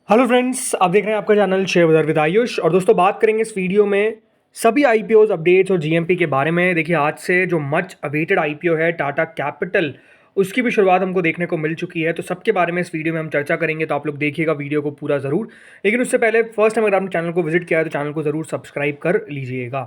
Hello friends, आप देख रहे हैं आपका चैनल शेयर बाजार विद आयुष। और दोस्तों, बात करेंगे इस वीडियो में सभी आईपीओज अपडेट्स और जीएमपी के बारे में। देखिए, आज से जो मच अवेटेड आईपीओ है टाटा कैपिटल, उसकी भी शुरुआत हमको देखने को मिल चुकी है। तो सबके बारे में इस वीडियो में हम चर्चा करेंगे, तो आप लोग देखिएगा वीडियो को पूरा ज़रूर। लेकिन उससे पहले फर्स्ट टाइम अगर आपने चैनल को विजिट किया है तो चैनल को ज़रूर सब्सक्राइब कर लीजिएगा।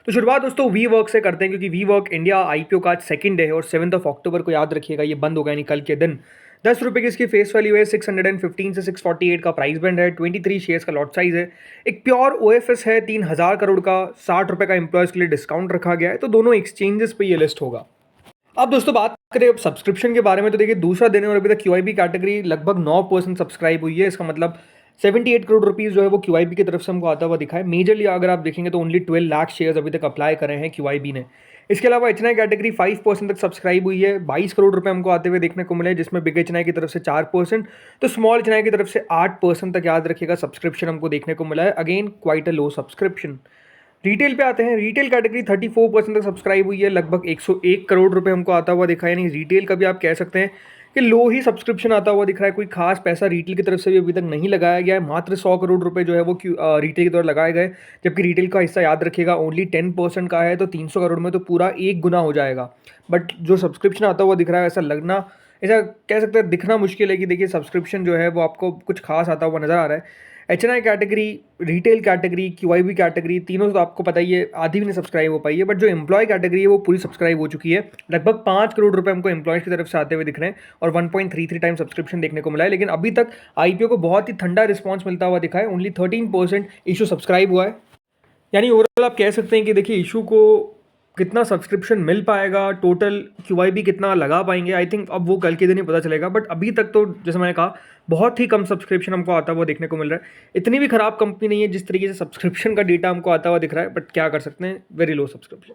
तो शुरुआत दोस्तों वी वर्क से करते हैं, क्योंकि वी वर्क इंडिया आईपीओ का आज सेकंड डे है और 7 अक्टूबर को याद रखिएगा ये बंद होगा, यानी कल के दिन। 10 रुपये की इसकी फेस वैल्यू है, 615 से 648 का प्राइस बैंड है, 23 शेयर्स का लॉट साइज है, एक प्योर ओएफएस है 3000 करोड़ का, 60 रुपये का एम्प्लॉयज़ के लिए डिस्काउंट रखा गया है। तो दोनों एक्सचेंजेस पे ये लिस्ट होगा। अब दोस्तों, बात करें अब सब्सक्रिप्शन के बारे में, तो देखिए दूसरा दिन है और अभी तक क्यूआईबी कैटेगरी लगभग 9% सब्सक्राइब हुई है। इसका मतलब 78 करोड़ रुपीज़ जो है वो क्यूआईबी की तरफ से हमको आता हुआ दिखा है। मेजरली अगर आप देखेंगे तो ओनली 12 लाख शेयर्स अभी तक अप्लाई करे हैं क्यूआईबी ने। इसके अलावा एचएनआई कैटेगरी 5% तक सब्सक्राइब हुई है, 22 करोड़ रुपए हमको आते हुए देखने को मिले, जिसमें बिग एचएनआई की तरफ से 4%, तो स्मॉल एचएनआई की तरफ से 8% तक याद रखिएगा सब्सक्रिप्शन हमको देखने को मिला है। Again quite a low subscription. Retail पे आते हैं, रिटेल कैटेगरी 34% तक सब्सक्राइब हुई है, लगभग 101 करोड़ रुपए हमको आता हुआ दिखा है। यानी रिटेल का भी आप कह सकते हैं कि लो ही सब्सक्रिप्शन आता हुआ दिख रहा है। कोई खास पैसा रिटेल की तरफ से भी अभी तक नहीं लगाया गया है। मात्र 100 करोड़ रुपए जो है वो रिटेल के द्वारा लगाए गए, जबकि रिटेल का हिस्सा याद रखिएगा ओनली 10% का है। तो 300 करोड़ में तो पूरा 1 गुना हो जाएगा। बट जो सब्सक्रिप्शन आता हुआ दिख रहा है, ऐसा कह सकते हैं, दिखना मुश्किल है कि देखिए सब्सक्रिप्शन जो है वो आपको कुछ खास आता हुआ नजर आ रहा है। HNI category, retail category, QIB category, तीनों तो आपको पता ही है आधी भी नहीं सब्सक्राइब हो पाई है। बट जो एम्प्लॉय कैटेगरी है वो पूरी सब्सक्राइब हो चुकी है। लगभग 5 करोड़ रुपए हमको एम्प्लॉयज़ की तरफ से आते हुए दिख रहे हैं और 1.33 टाइम सब्सक्रिप्शन देखने को मिला है। लेकिन अभी तक आईपीओ को बहुत ही ठंडा रिस्पॉन्स मिलता हुआ दिखा है। ओनली 13% इशू सब्सक्राइब हुआ है। यानी ओवरऑल आप कह सकते हैं कि देखिए इशू को कितना सब्सक्रिप्शन मिल पाएगा, टोटल क्यूआईबी कितना लगा पाएंगे, आई थिंक अब वो कल के दिन ही पता चलेगा। बट अभी तक तो जैसे मैंने कहा, बहुत ही कम सब्सक्रिप्शन हमको आता हुआ देखने को मिल रहा है। इतनी भी खराब कंपनी नहीं है जिस तरीके से सब्सक्रिप्शन का डेटा हमको आता हुआ दिख रहा है, बट क्या कर सकते हैं, वेरी लो सब्सक्रिप्शन।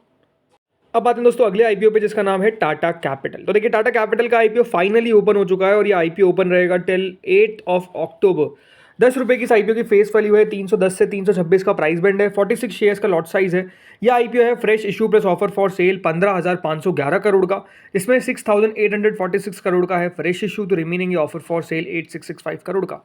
अब बात है दोस्तों अगले आईपीओ पे, जिसका नाम है टाटा कैपिटल। तो देखिए टाटा कैपिटल का आईपीओ फाइनली ओपन हो चुका है और ये आईपीओ ओपन रहेगा टिल 8 अक्टूबर। 10 रुपये की इस आईपीओ की फेस वैल्यू है, 310 से 326 का प्राइस बैंड है, 46 शेयर्स का लॉट साइज है। यह आईपीओ है fresh issue plus offer for sale 15,511 crore का, जिसमें 6,846 करोड़ का है फ्रेश इशू, तो remaining offer for sale 8,665 crore का।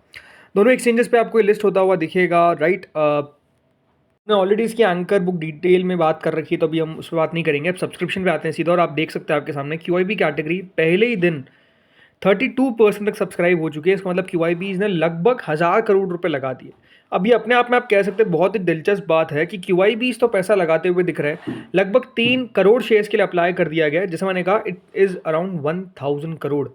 दोनों एक्सचेंजेस पे आपको लिस्ट होता हुआ दिखेगा, राइट। मैं ऑलरेडी इसकी एंकर बुक डिटेल में बात कर रखी है, तो अभी हम उस पर बात नहीं करेंगे। अब सब्सक्रिप्शन पे आते हैं सीधा, और आप देख सकते हैं आपके सामने क्यूआईबी कैटेगरी पहले ही दिन 32% तक सब्सक्राइब हो चुकी है। इसका मतलब क्यूआईबी ने लगभग 1000 करोड़ रुपए लगा दिए। अब ये अपने आप में आप कह सकते हैं बहुत ही दिलचस्प बात है कि क्यूआईबी तो पैसा लगाते हुए दिख रहे हैं। लगभग 3 करोड़ शेयर्स के लिए अप्लाई कर दिया गया है, जैसे मैंने कहा इट इज़ अराउंड 1000 करोड़।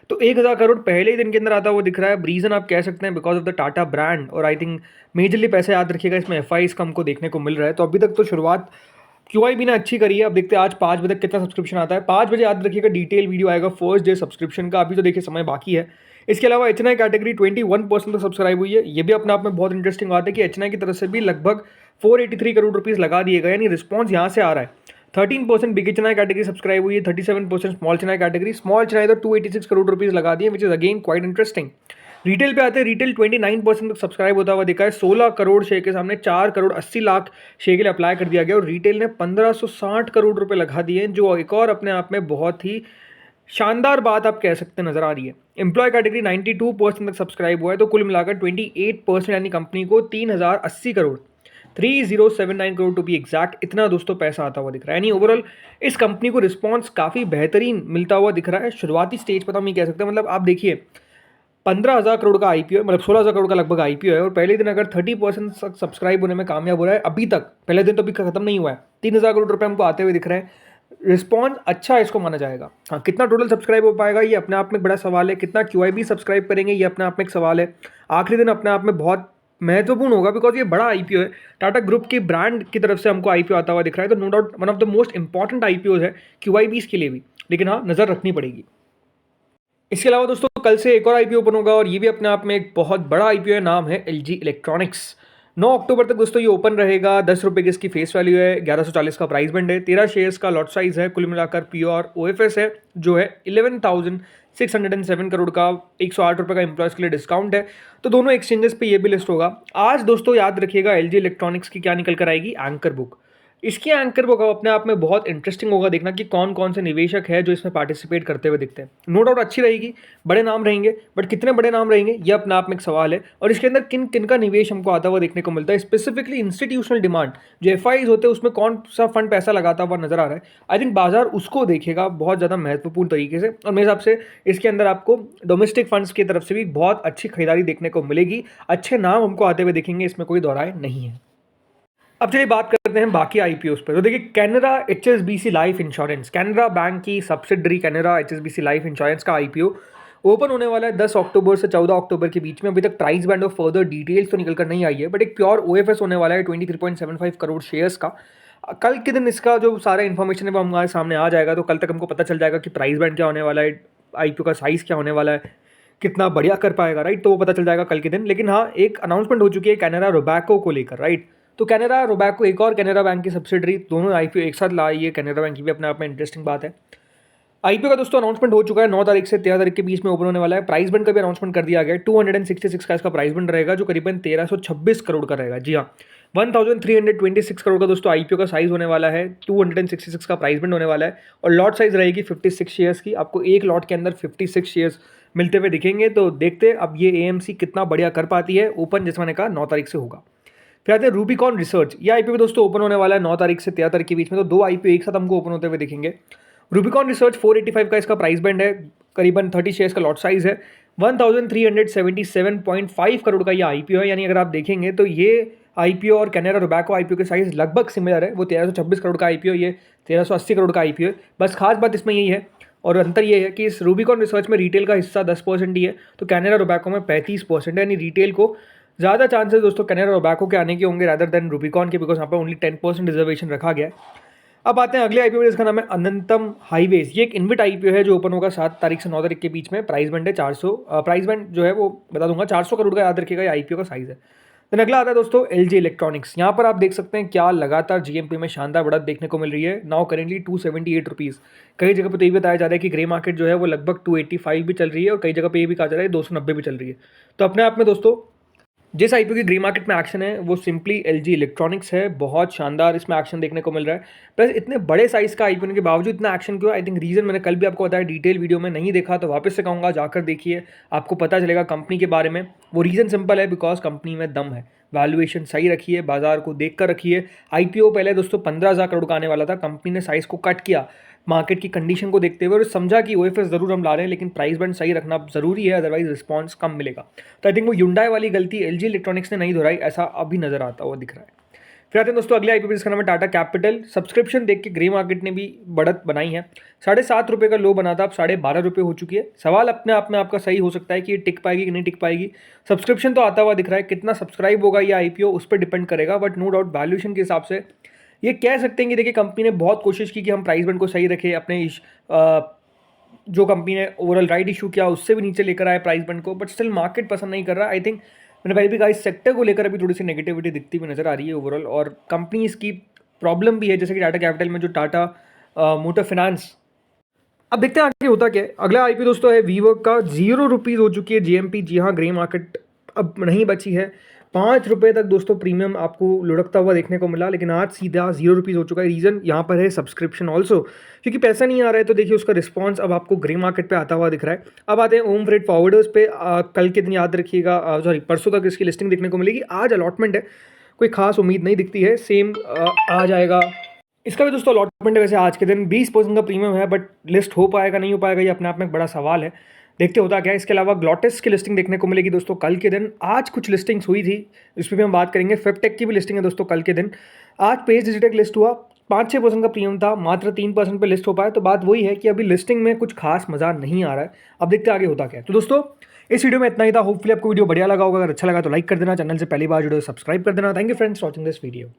तो 1000 करोड़ पहले ही दिन के अंदर आता हुआ दिख रहा है। रीज़न आप कह सकते हैं because of the Tata brand, और आई थिंक मेजरली पैसे याद रखिएगा इसमें एफआईज का हमको देखने को मिल रहा है। तो अभी तक तो शुरुआत क्यूआईबी ने अच्छी करी है। अब देखते हैं आज 5 बजे तक कितना सब्सक्रिप्शन आता है। 5 बजे याद रखिएगा डिटेल वीडियो आएगा फर्स्ट डे सब्सक्रिप्शन का। अभी तो देखिए समय बाकी है। इसके अलावा एचएनआई कैटेगरी 21% तक सब्सक्राइब हुई है। ये भी अपने आप में बहुत इंटरेस्टिंग बात है कि एचएनआई की तरफ से भी लगभग 483 करोड़ रुपीज़ लगा दिए गए, यानी रिस्पॉन्स यहाँ से आ रहा है। 13% बिग एचएनआई कैटेगरी सब्सक्राइब हुई है, 37% small HNI category. Small HNI तो 286 करोड़ रुपीज़ लगा दिए, which is again quite interesting. Retail पे आते हैं, रिटेल 29% तक सब्सक्राइब होता हुआ दिखा है। 16 करोड़ शेयर के सामने 4 करोड़ 80 लाख शेयर के लिए अप्लाई कर दिया गया, और रिटेल ने 1560 करोड़ रुपए लगा दिए, जो एक और अपने आप में बहुत ही शानदार बात आप कह सकते हैं नजर आ रही है। एम्प्लॉय कैटेगरी 92% तक सब्सक्राइब हुआ है, तो कुल मिलाकर 28%, यानी कंपनी को 3080 crore 3079 crore to be exact, इतना दोस्तों पैसा आता हुआ दिख रहा है। यानी ओवरऑल इस कंपनी को रिस्पॉन्स काफ़ी बेहतरीन मिलता हुआ दिख रहा है। शुरुआती स्टेज पर तो हम ये कह सकते हैं, मतलब आप देखिए 15,000 करोड़ का आईपीओ है, मतलब 16,000 करोड़ का लगभग आईपीओ है, और पहले दिन अगर 30% सब्सक्राइब होने में कामयाब हो रहा है। अभी तक पहले दिन तो अभी खत्म नहीं हुआ है, 3,000 करोड़ रुपए हमको आते हुए दिख रहे हैं। रिस्पॉन्स अच्छा इसको माना जाएगा। हाँ, कितना टोटल सब्सक्राइब हो पाएगा ये अपने आप में एक बड़ा सवाल है। कितना क्यूआईबी सब्सक्राइब करेंगे ये अपने आप में एक सवाल है। आखिरी दिन अपने आप में बहुत महत्वपूर्ण होगा, बिकॉज ये बड़ा आईपीओ है। टाटा ग्रुप की ब्रांड की तरफ से हमको आईपीओ आता हुआ दिख रहा है, तो no doubt one of the most important IPO है क्यूआईबीज के लिए भी। लेकिन हाँ, नज़र रखनी पड़ेगी। इसके अलावा दोस्तों कल से एक और आईपीओ ओपन होगा, और ये भी अपने आप में एक बहुत बड़ा आईपीओ है। नाम है एलजी इलेक्ट्रॉनिक्स। 9 अक्टूबर तक दोस्तों ये ओपन रहेगा। 10 रुपये की इसकी फेस वैल्यू है, 1140 का प्राइस बैंड है, 13 शेयर्स का लॉट साइज है। कुल मिलाकर प्योर ओएफएस है, जो है 11,607 करोड़ का, 108 रुपये का एम्प्लॉयज़ के लिए डिस्काउंट है। तो दोनों एक्सचेंजेस पे ये भी लिस्ट होगा। आज दोस्तों याद रखिएगा एलजी इलेक्ट्रॉनिक्स की क्या निकल कर आएगी, एंकर बुक। इसकी एंकर वो अपने आप में बहुत इंटरेस्टिंग होगा देखना कि कौन कौन से निवेशक है जो इसमें पार्टिसिपेट करते हुए दिखते हैं। नो डाउट अच्छी रहेगी, बड़े नाम रहेंगे, बट कितने बड़े नाम रहेंगे ये अपने आप में एक सवाल है। और इसके अंदर किन किन का निवेश हमको आता हुआ देखने को मिलता है, स्पेसिफिकली इंस्टीट्यूशनल डिमांड जो एफआईज होते हैं उसमें कौन सा फंड पैसा लगाता हुआ नजर आ रहा है। आई थिंक बाजार उसको देखेगा बहुत ज़्यादा महत्वपूर्ण तरीके से, और मेरे हिसाब से इसके अंदर आपको डोमेस्टिक फंड्स की तरफ से भी बहुत अच्छी खरीदारी देखने को मिलेगी। अच्छे नाम हमको आते हुए दिखेंगे, इसमें कोई दौराय नहीं है। अब चलिए बात करते हैं बाकी आईपीओस पर। तो देखिए Canara HSBC life insurance, Canara bank की subsidiary Canara HSBC life insurance का आईपीओ ओपन होने वाला है 10 अक्टूबर से 14 अक्टूबर के बीच में। अभी तक प्राइस बैंड और फर्दर डिटेल्स तो निकल कर नहीं आई है, बट एक प्योर ओएफएस होने वाला है 23.75 करोड़ शेयर्स का। कल के दिन इसका जो सारा इन्फॉर्मेशन है वो हमारे सामने आ जाएगा, तो कल तक हमको पता चल जाएगा कि प्राइस बैंड क्या होने वाला है, आईपीओ का साइज़ क्या होने वाला है, कितना बढ़िया कर पाएगा, राइट। तो वो पता चल जाएगा कल के दिन। लेकिन हाँ, एक अनाउंसमेंट हो चुकी है कैनरा रोबैको को लेकर, राइट। तो कैनरा रोबैको एक और कैनरा बैंक की सब्सिडरी, दोनों आईपीओ एक साथ लाई है। कैनरा बैंक की भी अपने आप में इंटरेस्टिंग बात है। आईपीओ का दोस्तों अनाउंसमेंट हो चुका है, 9 तारीख से 13 तारीख के बीच में ओपन होने वाला है। प्राइस बंड का भी अनाउंसमेंट कर दिया गया है। 266 का इसका प्राइस बंड रहेगा, जो करीबन 1326 करोड़ का रहेगा। जी हाँ, 1326 करोड़ का दोस्तों आईपीओ का साइज होने वाला है। 266 का प्राइस बंड होने वाला है, और लॉट साइज रहेगी 56 शेयर्स की। आपको एक लॉट के अंदर 56 शेयर्स मिलते हुए दिखेंगे। तो देखते अब ये एएमसी कितना बढ़िया कर पाती है। ओपन जैसे मैंने कहा 9 तारीख से होगा। फिर आते हैं रूबिकॉन रिसर्च। ये आईपीओ दोस्तों ओपन होने वाला है 9 तारीख से 13 तारीख के बीच में। तो दो आईपीओ एक साथ हमको ओपन होते हुए दिखेंगे। रूबिकॉन रिसर्च 485 का इसका प्राइस बैंड है, करीबन 30 शेयर्स का लॉट साइज है। 1377.5 करोड़ का ये आईपीओ है। यानी अगर आप देखेंगे तो ये आईपीओ और कैनरा रोबैको आईपीओ के साइज लगभग सिमिलर है। वो 1326 करोड़ का आईपीओ, ये 1380 करोड़ का आईपीओ है। बस खास बात इसमें यही है, और अंतर ये है कि इस रूबिकॉन रिसर्च में रिटेल का हिस्सा 10% ही है, तो कैनरा रोबैको में 35% है। यानी रिटेल को ज़्यादा चांसेस दोस्तों कैनरा रोबैको के आने के होंगे रादर देन रूबिकॉन के, बिकॉज यहाँ पर ओनली 10% रिजर्वेशन रखा गया है। अब आते हैं अगले आईपीओ, जिसका नाम है अनंतम हाईवेज। ये एक इन्विट आईपीओ है जो ओपन होगा 7 तारीख से 9 तारीख के बीच में। प्राइस बैंड है 400, प्राइस बैंड जो है वो बता दूंगा 400 करोड़ का याद रखिएगा, ये आईपीओ का साइज है। देन अगला आता है दोस्तों एलजी इलेक्ट्रॉनिक्स। यहाँ पर आप देख सकते हैं क्या लगातार जीएमपी में शानदार बढ़त देखने को मिल रही है। Now currently 278 rupees. कई जगह पर तो ये बताया जा रहा है कि ग्रे मार्केट जो है वो लगभग 285 भी चल रही है, और कई जगह पर ये भी कहा जा रहा है 290 भी चल रही है। तो अपने आप में दोस्तों जिस आईपीओ की ग्रे मार्केट में एक्शन है वो सिंपली एलजी इलेक्ट्रॉनिक्स है। बहुत शानदार इसमें एक्शन देखने को मिल रहा है। प्लस इतने बड़े साइज़ का आईपीओ के बावजूद इतना एक्शन क्यों? आई थिंक रीज़न मैंने कल भी आपको बताया, डिटेल वीडियो में नहीं देखा तो वापस से कहूँगा जाकर देखिए, आपको पता चलेगा कंपनी के बारे में। वो रीज़न सिंपल है, बिकॉज कंपनी में दम है। वैल्यूएशन सही रखिए, बाजार को देख कर रखिए। आईपीओ पहले दोस्तों 15,000 करोड़ का आने वाला था, कंपनी ने साइज़ को कट किया मार्केट की कंडीशन को देखते हुए, और समझा कि ओएफएस ज़रूर हम ला रहे हैं, लेकिन प्राइस बैंड सही रखना ज़रूरी है, अदरवाइज रिस्पॉन्स कम मिलेगा। तो आई थिंक वो ह्युंडई वाली गलती एलजी इलेक्ट्रॉनिक्स ने नहीं दोहराई, ऐसा अभी नजर आता हुआ दिख रहा है। फिर आते हैं दोस्तों अगले आईपीओ, जिसका नाम है टाटा कैपिटल। सब्सक्रिप्शन देख के ग्रे मार्केट ने भी बढ़त बनाई है। 7.5 रुपये का लो बना था, अब 12.5 रुपये हो चुकी है। सवाल अपने आप में आपका सही हो सकता है कि ये टिक पाएगी कि नहीं टिक पाएगी। सब्सक्रिप्शन तो आता हुआ दिख रहा है, कितना सब्सक्राइब होगा ये आईपीओ उस पर डिपेंड करेगा, बट नो डाउट वैल्यूएशन के हिसाब से ये कह सकते हैं कि देखिए कंपनी ने बहुत कोशिश की कि हम प्राइस बैंड को सही रखें। अपने जो कंपनी ने ओवरऑल राइट इशू किया उससे भी नीचे लेकर आए प्राइस बैंड को, बट स्टिल मार्केट पसंद नहीं कर रहा। आई थिंक मैंने पहले भी कहा, इस सेक्टर को लेकर अभी थोड़ी सी नेगेटिविटी दिखती हुई नजर आ रही है ओवरऑल, और कंपनीज की प्रॉब्लम भी है, जैसे कि टाटा कैपिटल में जो टाटा मोटर फाइनेंस। अब देखते हैं आगे होता क्या है। अगला आईपीओ दोस्तों है वीवर्क का। 0 रुपीज़ हो चुकी है जीएमपी। जी हाँ, ग्रे मार्केट अब नहीं बची है। 5 रुपये तक दोस्तों प्रीमियम आपको लुढ़कता हुआ देखने को मिला, लेकिन आज सीधा 0 रुपीज़ हो चुका है। रीज़न यहाँ पर है सब्सक्रिप्शन ऑल्सो, क्योंकि पैसा नहीं आ रहा है, तो देखिए उसका रिस्पॉन्स अब आपको ग्रे मार्केट पे आता हुआ दिख रहा है। अब आते हैं ओम फ्रेट फॉरवर्डर्स पे। कल के दिन याद रखिएगा, सॉरी परसों तक इसकी लिस्टिंग देखने को मिलेगी। आज अलॉटमेंट है, कोई खास उम्मीद नहीं दिखती है। सेम आ जाएगा इसका भी दोस्तों अलॉटमेंट है। वैसे आज के दिन 20% का प्रीमियम है, बट लिस्ट हो पाएगा नहीं हो पाएगा ये अपने आप में एक बड़ा सवाल है, देखते होता क्या है। इसके अलावा ग्लॉटेस की लिस्टिंग देखने को मिलेगी दोस्तों कल के दिन। आज कुछ लिस्टिंग्स हुई थी, इस पर भी हम बात करेंगे। फिफ्टेक की भी लिस्टिंग है दोस्तों कल के दिन। आज पेज डिजिटेक लिस्ट हुआ, 5-6% का प्रीमियम था, मात्र 3% पे लिस्ट हो पाया। तो बात वही है कि अभी लिस्टिंग में कुछ खास मजा नहीं आ रहा है। अब देखते आगे होता क्या है। तो दोस्तों इस वीडियो में इतना ही था। होपफुली आपको वीडियो बढ़िया लगा होगा। अगर अच्छा लगा तो लाइक कर देना, चैनल से पहली बार जुड़े सब्सक्राइब कर देना। Thank you friends watching this video.